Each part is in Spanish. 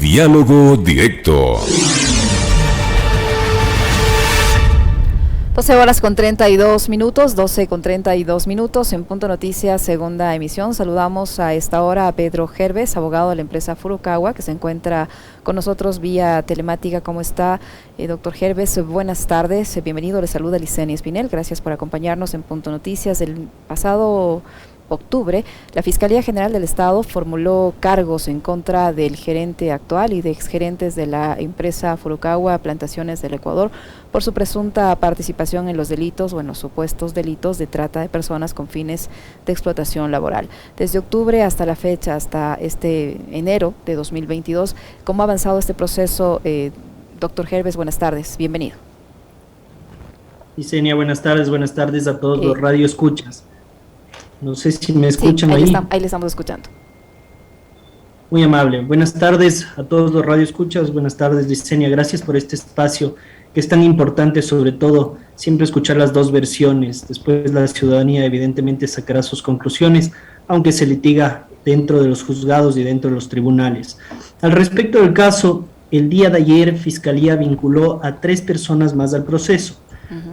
Diálogo Directo. 12 horas con 32 minutos, 12 con 32 minutos en Punto Noticias, segunda emisión. Saludamos a esta hora a Pedro Gerves, abogado de la empresa Furukawa, que se encuentra con nosotros vía telemática. ¿Cómo está, doctor Gerves? Buenas tardes, bienvenido. Le saluda Licenia Espinel. Gracias por acompañarnos en Punto Noticias. El pasado octubre, la Fiscalía General del Estado formuló cargos en contra del gerente actual y de exgerentes de la empresa Furukawa Plantaciones del Ecuador por su presunta participación en los delitos o en los supuestos delitos de trata de personas con fines de explotación laboral. Desde octubre hasta la fecha, hasta este enero de 2022, ¿cómo ha avanzado este proceso? Doctor Gerves, buenas tardes, bienvenido. Licenia, buenas tardes a todos los radioescuchas. No sé si me escuchan ahí. Ahí le estamos escuchando. Muy amable. Buenas tardes a todos los radioescuchas. Buenas tardes, Licenia. Gracias por este espacio que es tan importante, sobre todo, siempre escuchar las dos versiones. Después la ciudadanía evidentemente sacará sus conclusiones, aunque se litiga dentro de los juzgados y dentro de los tribunales. Al respecto del caso, el día de ayer Fiscalía vinculó a 3 personas más al proceso.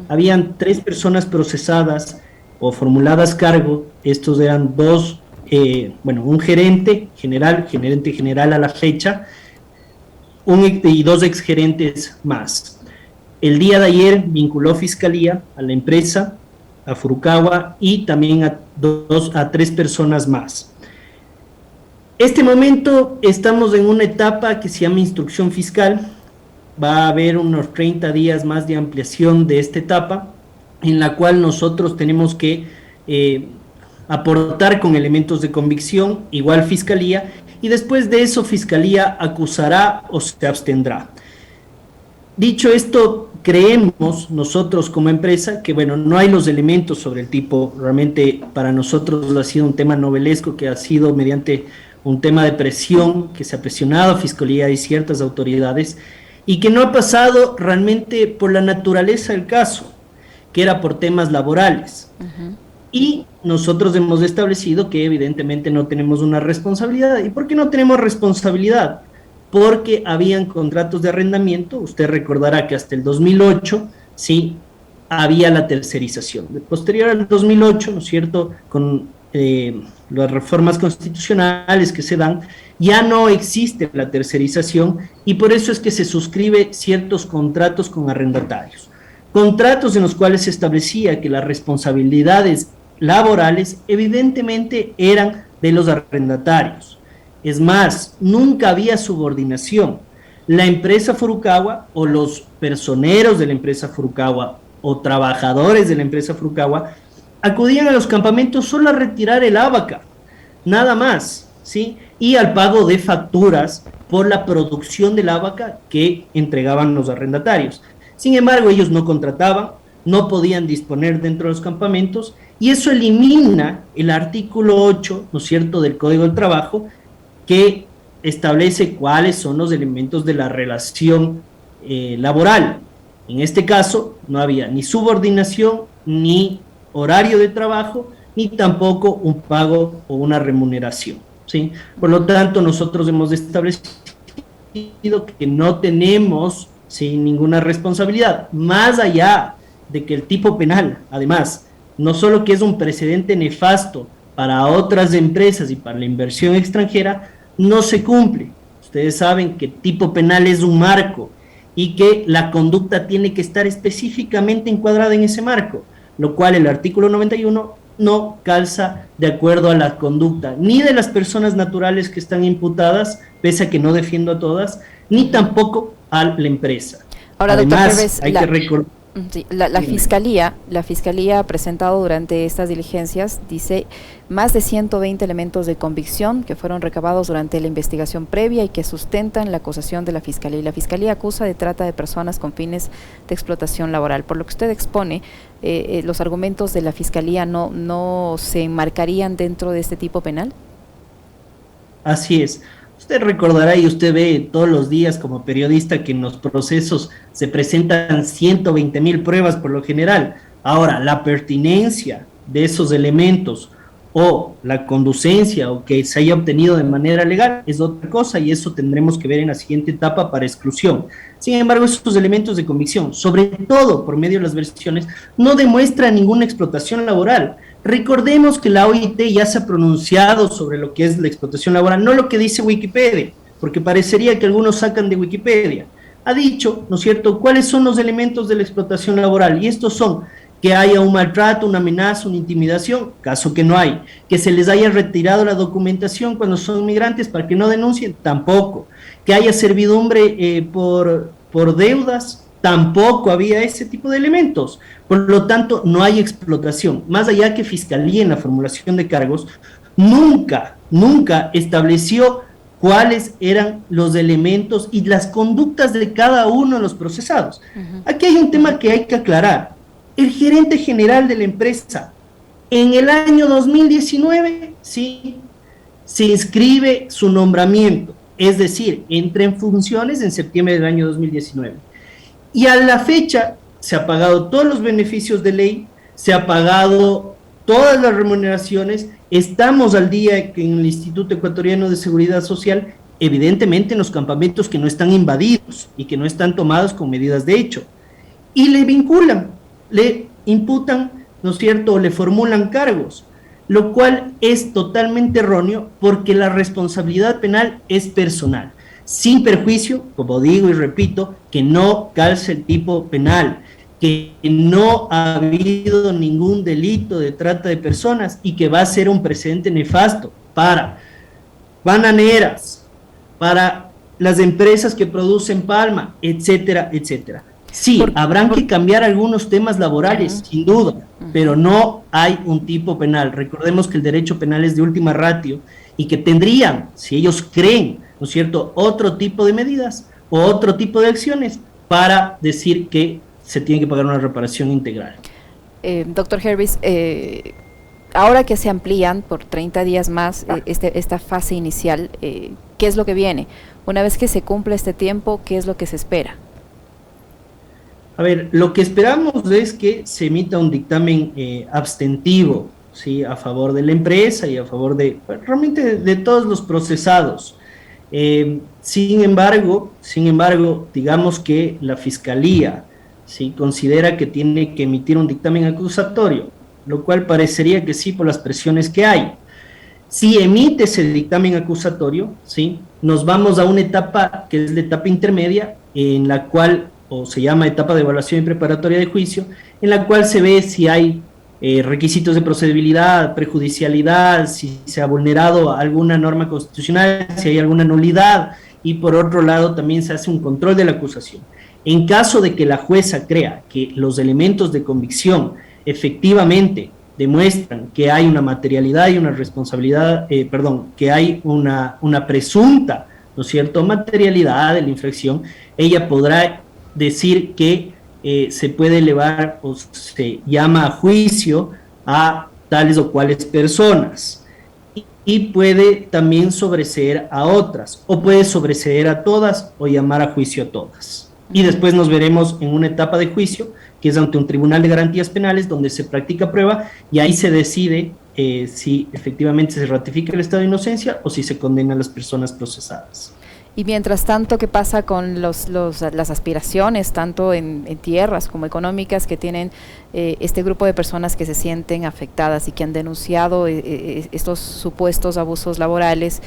Habían 3 personas procesadas o formuladas cargo. Estos eran un gerente general a la fecha, y 2 exgerentes más. El día de ayer vinculó Fiscalía a la empresa, a Furukawa, y también a 3 personas más. Este momento estamos en una etapa que se llama instrucción fiscal. Va a haber unos 30 días más de ampliación de esta etapa, en la cual nosotros tenemos que aportar con elementos de convicción, igual Fiscalía, y después de eso Fiscalía acusará o se abstendrá. Dicho esto, creemos nosotros como empresa que no hay los elementos sobre el tipo. Realmente para nosotros ha sido un tema novelesco, que ha sido mediante un tema de presión, que se ha presionado a Fiscalía y ciertas autoridades, y que no ha pasado realmente por la naturaleza del caso, que era por temas laborales. Y nosotros hemos establecido que evidentemente no tenemos una responsabilidad. ¿Y por qué no tenemos responsabilidad? Porque habían contratos de arrendamiento. Usted recordará que hasta el 2008, sí, había la tercerización. Posterior al 2008, ¿no es cierto?, con las reformas constitucionales que se dan, ya no existe la tercerización, y por eso es que se suscribe ciertos contratos con arrendatarios. Contratos en los cuales se establecía que las responsabilidades laborales evidentemente eran de los arrendatarios. Es más, nunca había subordinación. La empresa Furukawa o los personeros de la empresa Furukawa o trabajadores de la empresa Furukawa acudían a los campamentos solo a retirar el ábaca, nada más, ¿sí? Y al pago de facturas por la producción del ábaca que entregaban los arrendatarios. Sin embargo, ellos no contrataban, no podían disponer dentro de los campamentos, y eso elimina el artículo 8, ¿no es cierto?, del Código del Trabajo, que establece cuáles son los elementos de la relación laboral. En este caso, no había ni subordinación, ni horario de trabajo, ni tampoco un pago o una remuneración, ¿sí? Por lo tanto, nosotros hemos establecido que no tenemos, ¿sí?, ninguna responsabilidad, más allá de que el tipo penal, además, no solo que es un precedente nefasto para otras empresas y para la inversión extranjera, no se cumple. Ustedes saben que el tipo penal es un marco y que la conducta tiene que estar específicamente encuadrada en ese marco, lo cual el artículo 91 no calza de acuerdo a la conducta ni de las personas naturales que están imputadas, pese a que no defiendo a todas, ni tampoco a la empresa. Ahora, además, doctor Gerves, hay que recordar... Sí, la Fiscalía ha presentado durante estas diligencias, dice, más de 120 elementos de convicción que fueron recabados durante la investigación previa y que sustentan la acusación de la Fiscalía. Y la Fiscalía acusa de trata de personas con fines de explotación laboral. Por lo que usted expone, los argumentos de la Fiscalía no se enmarcarían dentro de este tipo penal. Así es. Usted recordará y usted ve todos los días como periodista que en los procesos se presentan 120,000 pruebas por lo general. Ahora, la pertinencia de esos elementos o la conducencia o que se haya obtenido de manera legal es otra cosa y eso tendremos que ver en la siguiente etapa para exclusión. Sin embargo, estos elementos de convicción, sobre todo por medio de las versiones, no demuestran ninguna explotación laboral. Recordemos que la OIT ya se ha pronunciado sobre lo que es la explotación laboral, no lo que dice Wikipedia, porque parecería que algunos sacan de Wikipedia. Ha dicho, ¿no es cierto?, cuáles son los elementos de la explotación laboral, y estos son que haya un maltrato, una amenaza, una intimidación, caso que no hay, que se les haya retirado la documentación cuando son migrantes para que no denuncien, tampoco, que haya servidumbre por deudas, tampoco había ese tipo de elementos. Por lo tanto, no hay explotación. Más allá que Fiscalía en la formulación de cargos nunca estableció cuáles eran los elementos y las conductas de cada uno de los procesados. Aquí hay un tema que hay que aclarar. El gerente general de la empresa, en el año 2019, sí, se inscribe su nombramiento, es decir, entra en funciones en septiembre del año 2019. Y a la fecha se ha pagado todos los beneficios de ley, se ha pagado todas las remuneraciones, estamos al día en el Instituto Ecuatoriano de Seguridad Social, evidentemente en los campamentos que no están invadidos y que no están tomados con medidas de hecho. Y le vinculan, le imputan, ¿no es cierto?, le formulan cargos, lo cual es totalmente erróneo porque la responsabilidad penal es personal, sin perjuicio, como digo y repito, que no calce el tipo penal, que no ha habido ningún delito de trata de personas y que va a ser un precedente nefasto para bananeras, para las empresas que producen palma, etcétera, etcétera. Sí, habrán que cambiar algunos temas laborales, sin duda, pero no hay un tipo penal. Recordemos que el derecho penal es de última ratio y que tendrían, si ellos creen, ¿no es cierto?, otro tipo de medidas o otro tipo de acciones para decir que se tiene que pagar una reparación integral. Doctor Hervis, ahora que se amplían por 30 días más esta fase inicial, ¿qué es lo que viene? Una vez que se cumpla este tiempo, ¿qué es lo que se espera? A ver, lo que esperamos es que se emita un dictamen abstentivo, ¿sí?, a favor de la empresa y a favor de, realmente de todos los procesados. Sin embargo, digamos que la Fiscalía, ¿sí?, considera que tiene que emitir un dictamen acusatorio, lo cual parecería que sí por las presiones que hay. Si emite ese dictamen acusatorio, ¿sí?, nos vamos a una etapa que es la etapa intermedia, en la cual, o se llama etapa de evaluación y preparatoria de juicio, en la cual se ve si hay requisitos de procedibilidad, prejudicialidad, si se ha vulnerado alguna norma constitucional, si hay alguna nulidad, y por otro lado también se hace un control de la acusación. En caso de que la jueza crea que los elementos de convicción efectivamente demuestran que hay una materialidad y una responsabilidad, que hay una presunta, ¿no es cierto?, materialidad de la infracción, ella podrá decir que se puede elevar o se llama a juicio a tales o cuales personas y puede también sobreseer a otras o puede sobreseer a todas o llamar a juicio a todas. Y después nos veremos en una etapa de juicio que es ante un tribunal de garantías penales donde se practica prueba y ahí se decide si efectivamente se ratifica el estado de inocencia o si se condena a las personas procesadas. Y mientras tanto, ¿qué pasa con las aspiraciones, tanto en tierras como económicas, que tienen este grupo de personas que se sienten afectadas y que han denunciado estos supuestos abusos laborales,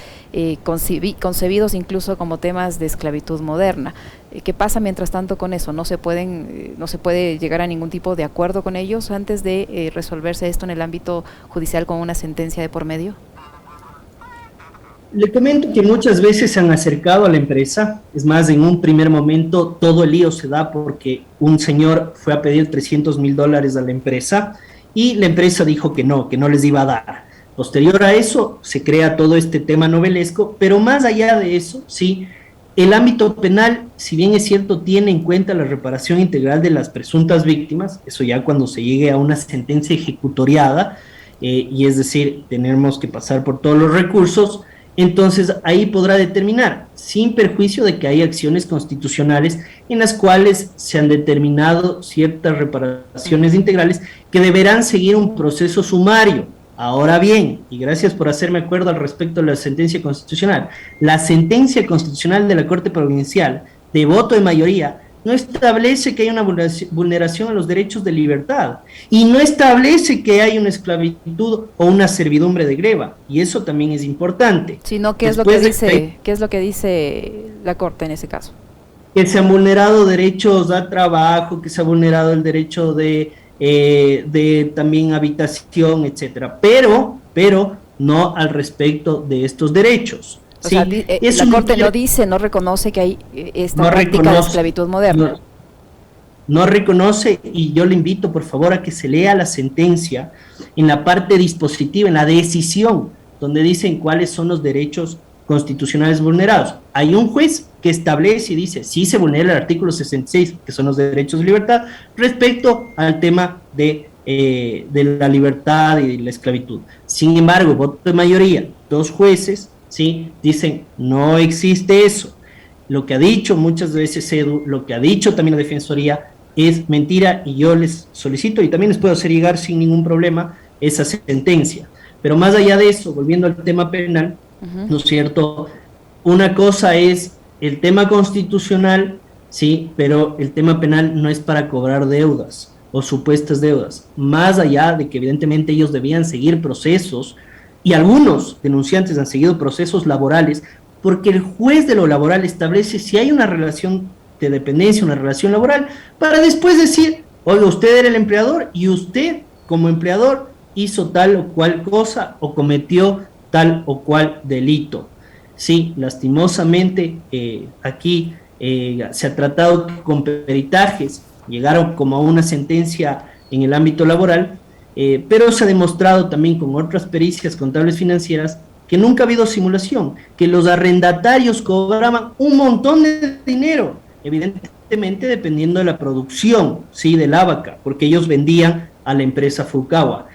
concebidos incluso como temas de esclavitud moderna? ¿Qué pasa mientras tanto con eso? ¿No se puede llegar a ningún tipo de acuerdo con ellos antes de resolverse esto en el ámbito judicial con una sentencia de por medio? Le comento que muchas veces se han acercado a la empresa, es más, en un primer momento todo el lío se da porque un señor fue a pedir $300,000 a la empresa y la empresa dijo que no les iba a dar. Posterior a eso se crea todo este tema novelesco, pero más allá de eso, sí, el ámbito penal, si bien es cierto, tiene en cuenta la reparación integral de las presuntas víctimas, eso ya cuando se llegue a una sentencia ejecutoriada, y es decir, tenemos que pasar por todos los recursos. Entonces ahí podrá determinar, sin perjuicio de que hay acciones constitucionales en las cuales se han determinado ciertas reparaciones integrales que deberán seguir un proceso sumario, Ahora bien, y gracias por hacerme acuerdo al respecto de la sentencia constitucional, la sentencia constitucional de la Corte Provincial de voto de mayoría no establece que hay una vulneración a los derechos de libertad y no establece que hay una esclavitud o una servidumbre de greva, y eso también es importante. Sino, ¿qué es lo que dice, qué es lo que dice la Corte en ese caso? Que se han vulnerado derechos a trabajo, que se ha vulnerado el derecho de también habitación, etcétera, pero no al respecto de estos derechos. O ¿sí? sea, la Corte no dice, no reconoce que hay esta práctica de esclavitud moderna. No reconoce, y yo le invito por favor a que se lea la sentencia en la parte dispositiva, en la decisión, donde dicen cuáles son los derechos constitucionales vulnerados. Hay un juez que establece y dice, sí se vulnera el artículo 66, que son los derechos de libertad, respecto al tema de la libertad y la esclavitud. Sin embargo, voto de mayoría, 2 jueces, ¿sí? Dicen, no existe eso. Lo que ha dicho muchas veces Edu, lo que ha dicho también la Defensoría, es mentira, y yo les solicito, y también les puedo hacer llegar sin ningún problema, esa sentencia. Pero más allá de eso, volviendo al tema penal, ¿no es cierto? Una cosa es el tema constitucional, sí, pero el tema penal no es para cobrar deudas o supuestas deudas, más allá de que evidentemente ellos debían seguir procesos, y algunos denunciantes han seguido procesos laborales, porque el juez de lo laboral establece si hay una relación de dependencia, una relación laboral, para después decir, oiga, usted era el empleador y usted como empleador hizo tal o cual cosa o cometió tal o cual delito. Sí, lastimosamente aquí se ha tratado con peritajes, llegaron como a una sentencia en el ámbito laboral, pero se ha demostrado también con otras pericias contables financieras que nunca ha habido simulación, que los arrendatarios cobraban un montón de dinero, evidentemente dependiendo de la producción, ¿sí? De la vaca, porque ellos vendían a la empresa Furukawa.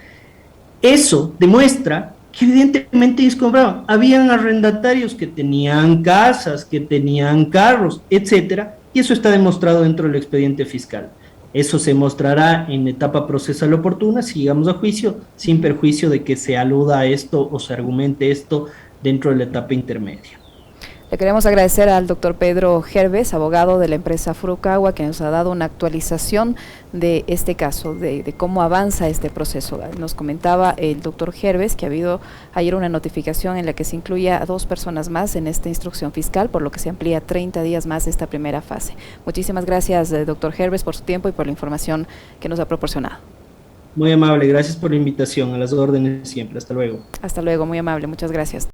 Eso demuestra que evidentemente ellos compraban. Habían arrendatarios que tenían casas, que tenían carros, etcétera, y eso está demostrado dentro del expediente fiscal. Eso se mostrará en etapa procesal oportuna si llegamos a juicio, sin perjuicio de que se aluda a esto o se argumente esto dentro de la etapa intermedia. Le queremos agradecer al doctor Pedro Gervés, abogado de la empresa Furukawa, que nos ha dado una actualización de este caso, de cómo avanza este proceso. Nos comentaba el doctor Gervés que ha habido ayer una notificación en la que se incluye a 2 personas más en esta instrucción fiscal, por lo que se amplía 30 días más esta primera fase. Muchísimas gracias, doctor Gervés, por su tiempo y por la información que nos ha proporcionado. Muy amable, gracias por la invitación, a las órdenes siempre. Hasta luego. Hasta luego, muy amable, muchas gracias.